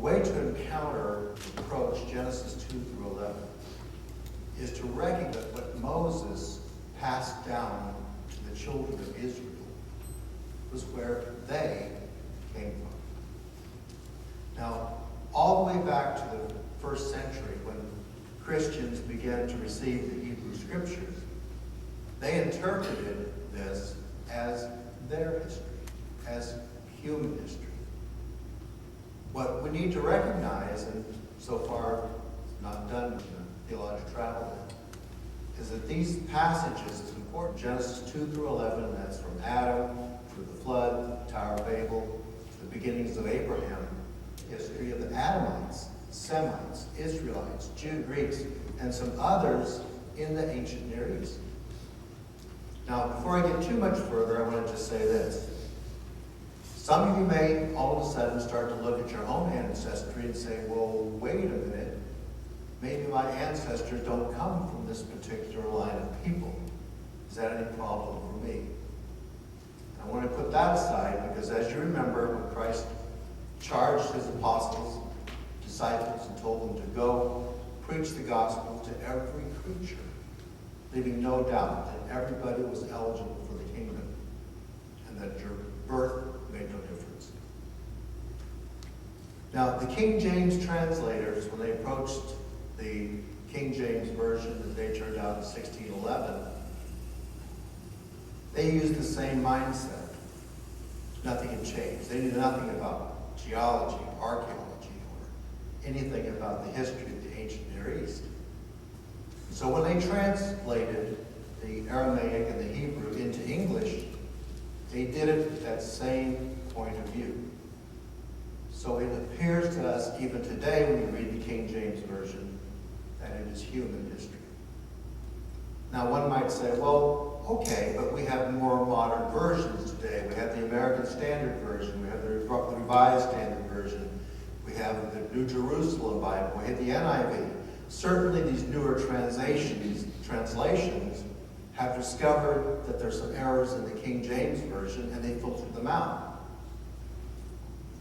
way to encounter, approach Genesis 2 through 11 is to recognize that what Moses passed down to the children of Israel was where they came from. Now, all the way back to the first century, when Christians began to receive the Hebrew Scriptures, they interpreted this as their history, as human history. What we need to recognize, and so far it's not done in the theological travel, is that these passages is important. Genesis 2 through 11, that's from Adam through the flood, Tower of Babel, the beginnings of Abraham, history of the Adamites, Semites, Israelites, Jews, Greeks, and some others in the ancient Near East. Now, before I get too much further, I want to just say this. Some of you may all of a sudden start to look at your own ancestry and say, well, wait a minute. Maybe my ancestors don't come from this particular line of people. Is that any problem for me? I want to put that aside because, as you remember, when Christ charged his apostles, disciples, and told them to go preach the gospel to every creature, leaving no doubt that everybody was eligible for the kingdom and that your birth made no difference. Now, the King James translators, when they approached the King James Version that they turned out in 1611, they used the same mindset. Nothing had changed. They knew nothing about geology, archaeology, or anything about the history of the ancient Near East. So when they translated the Aramaic and the Hebrew into English, they did it with that same point of view. So it appears to us, even today, when we read the King James Version, that it is human history. Now, one might say, well, okay, but we have more modern versions today. We have the American Standard Version. We have the Revised Standard Version. We have the New Jerusalem Bible. We have the NIV. Certainly, these newer translations have discovered that there's some errors in the King James Version, and they filtered them out.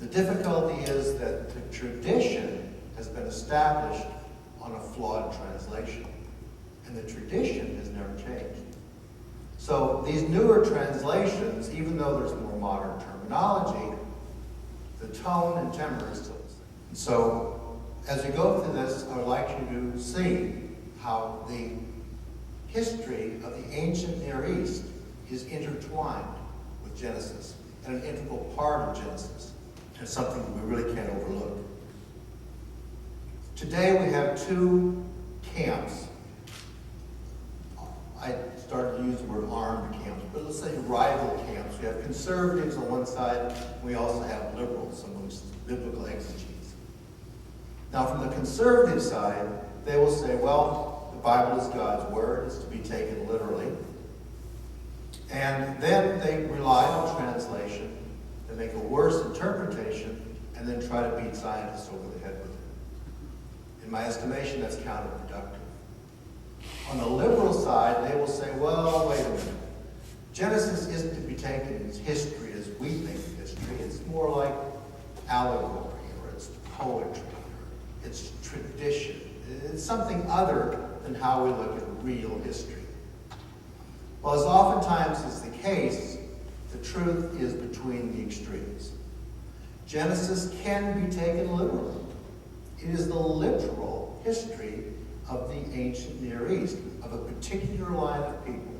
The difficulty is that the tradition has been established on a flawed translation, and the tradition has never changed. So these newer translations, even though there's more modern terminology, the tone and temper is still the same. And so as we go through this, I would like you to see how the history of the ancient Near East is intertwined with Genesis, and an integral part of Genesis, and something we really can't overlook. Today we have two camps. I started to use the word armed camps, but let's say rival camps. We have conservatives on one side, we also have liberals amongst biblical exegetes. Now from the conservative side, they will say, well, the Bible is God's word, it's to be taken literally. And then they rely on translation, they make a worse interpretation, and then try to beat scientists over the head with it. In my estimation, that's counterproductive. On the liberal side, they will say, well, wait a minute. Genesis isn't to be taken as history as we think of history. It's more like allegory, or it's poetry, or it's tradition. It's something other than how we look at real history. Well, as oftentimes is the case, the truth is between the extremes. Genesis can be taken literally. It is the literal history of the ancient Near East, of a particular line of people.